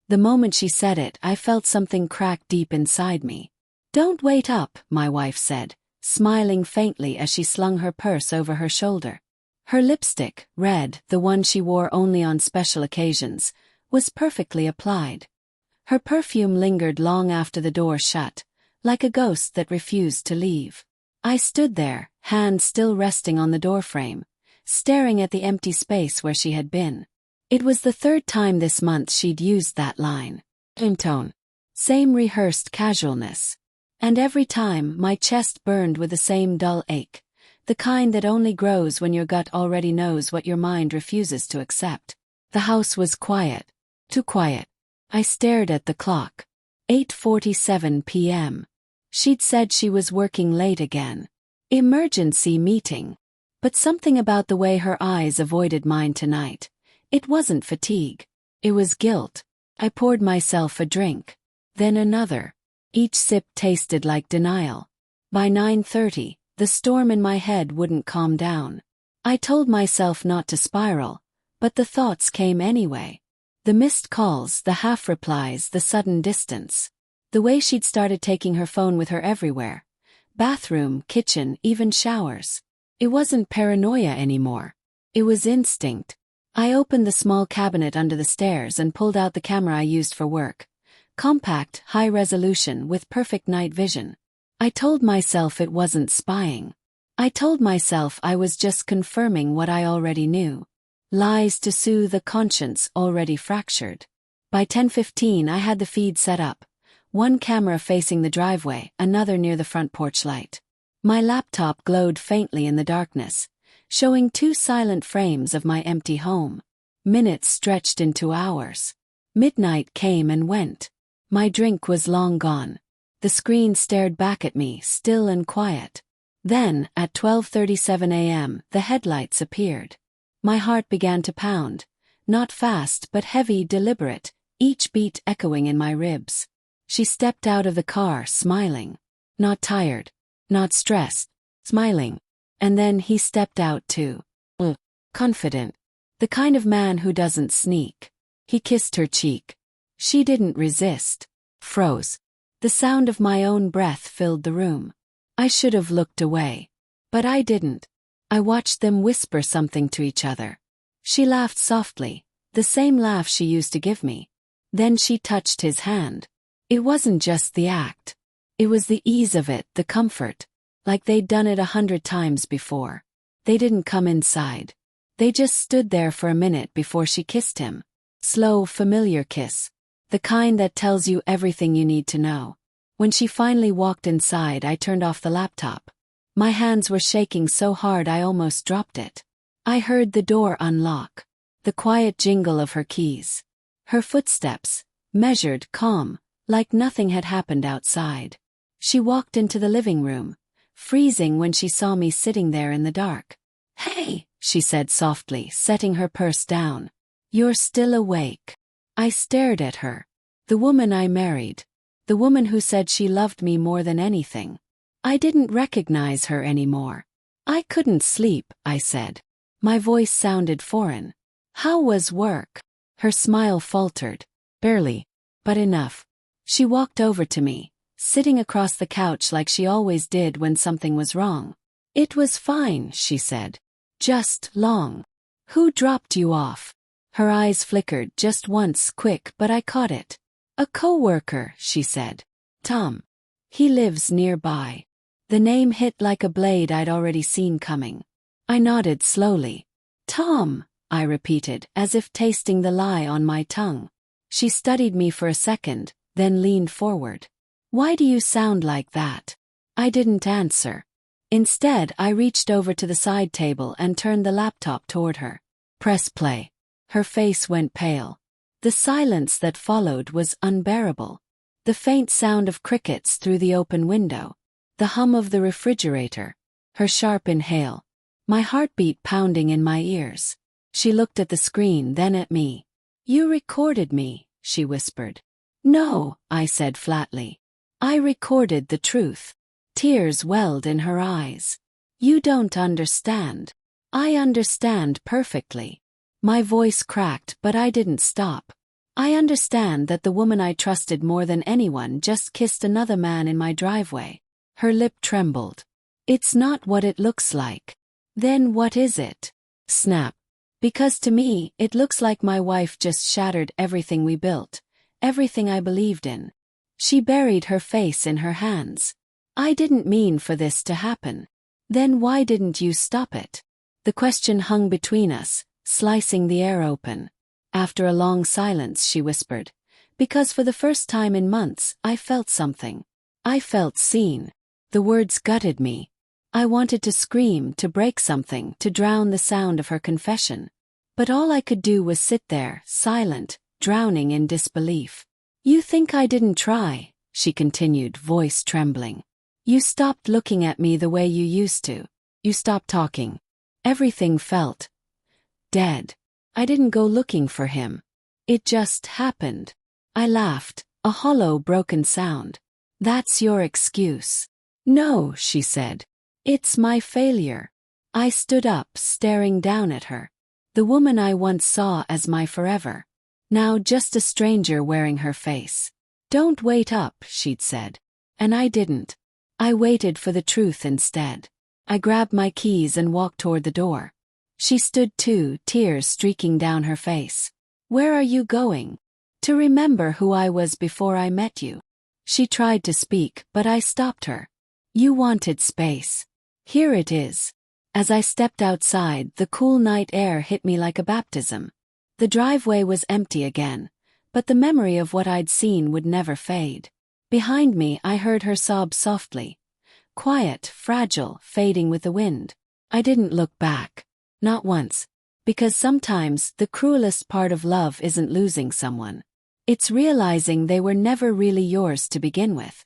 The moment she said it, I felt something crack deep inside me. "Don't wait up," my wife said, smiling faintly as she slung her purse over her shoulder. Her lipstick, red, the one she wore only on special occasions, was perfectly applied. Her perfume lingered long after the door shut, like a ghost that refused to leave. I stood there, hand still resting on the doorframe, staring at the empty space where she had been. It was the third time this month she'd used that line. Same tone. Same rehearsed casualness. And every time, my chest burned with the same dull ache, the kind that only grows when your gut already knows what your mind refuses to accept. The house was quiet. Too quiet. I stared at the clock. 8:47 p.m. She'd said she was working late again. Emergency meeting. But something about the way her eyes avoided mine tonight. It wasn't fatigue. It was guilt. I poured myself a drink. Then another. Each sip tasted like denial. By 9:30, the storm in my head wouldn't calm down. I told myself not to spiral, but the thoughts came anyway. The missed calls, the half-replies, the sudden distance. The way she'd started taking her phone with her everywhere. Bathroom, kitchen, even showers. It wasn't paranoia anymore. It was instinct. I opened the small cabinet under the stairs and pulled out the camera I used for work. Compact, high resolution, with perfect night vision. I told myself it wasn't spying. I told myself I was just confirming what I already knew. Lies to soothe a conscience already fractured. By 10:15 I had the feed set up. One camera facing the driveway, another near the front porch light. My laptop glowed faintly in the darkness, showing 2 silent frames of my empty home. Minutes stretched into hours. Midnight came and went. My drink was long gone. The screen stared back at me, still and quiet. Then, at 12:37 a.m., the headlights appeared. My heart began to pound, not fast but heavy, deliberate, each beat echoing in my ribs. She stepped out of the car, smiling. Not tired. Not stressed. Smiling. And then he stepped out too. Confident. The kind of man who doesn't sneak. He kissed her cheek. She didn't resist. Froze. The sound of my own breath filled the room. I should have looked away. But I didn't. I watched them whisper something to each other. She laughed softly, the same laugh she used to give me. Then she touched his hand. It wasn't just the act. It was the ease of it, the comfort. Like they'd done it 100 times before. They didn't come inside. They just stood there for a minute before she kissed him. Slow, familiar kiss. The kind that tells you everything you need to know. When she finally walked inside, I turned off the laptop. My hands were shaking so hard I almost dropped it. I heard the door unlock. The quiet jingle of her keys. Her footsteps, measured, calm, like nothing had happened outside. She walked into the living room, freezing when she saw me sitting there in the dark. "Hey," she said softly, setting her purse down. "You're still awake." I stared at her. The woman I married. The woman who said she loved me more than anything. I didn't recognize her anymore. "I couldn't sleep," I said. My voice sounded foreign. "How was work?" Her smile faltered. "Barely. But enough." She walked over to me, sitting across the couch like she always did when something was wrong. "It was fine," she said. "Just long." "Who dropped you off?" Her eyes flickered just once, quick, but I caught it. "A coworker," she said. "Tom. He lives nearby." The name hit like a blade I'd already seen coming. I nodded slowly. "Tom," I repeated, as if tasting the lie on my tongue. She studied me for a second, then leaned forward. "Why do you sound like that?" I didn't answer. Instead, I reached over to the side table and turned the laptop toward her. "Press play." Her face went pale. The silence that followed was unbearable. The faint sound of crickets through the open window. The hum of the refrigerator. Her sharp inhale. My heartbeat pounding in my ears. She looked at the screen, then at me. "You recorded me," she whispered. "No," I said flatly. "I recorded the truth." Tears welled in her eyes. "You don't understand." "I understand perfectly." My voice cracked, but I didn't stop. I understand that the woman I trusted more than anyone just kissed another man in my driveway. Her lip trembled. It's not what it looks like. Then what is it? Snap. Because to me, it looks like my wife just shattered everything we built, everything I believed in. She buried her face in her hands. I didn't mean for this to happen. Then why didn't you stop it? The question hung between us, slicing the air open. After a long silence, she whispered, because for the first time in months, I felt something. I felt seen. The words gutted me. I wanted to scream, to break something, to drown the sound of her confession. But all I could do was sit there, silent, drowning in disbelief. You think I didn't try, she continued, voice trembling. You stopped looking at me the way you used to. You stopped talking. Everything felt dead. I didn't go looking for him. It just happened. I laughed, a hollow, broken sound. That's your excuse. No, she said. It's my failure. I stood up, staring down at her. The woman I once saw as my forever. Now just a stranger wearing her face. Don't wait up, she'd said. And I didn't. I waited for the truth instead. I grabbed my keys and walked toward the door. She stood too, tears streaking down her face. Where are you going? To remember who I was before I met you. She tried to speak, but I stopped her. You wanted space. Here it is. As I stepped outside, the cool night air hit me like a baptism. The driveway was empty again, but the memory of what I'd seen would never fade. Behind me, I heard her sob softly. Quiet, fragile, fading with the wind. I didn't look back. Not once. Because sometimes the cruelest part of love isn't losing someone. It's realizing they were never really yours to begin with.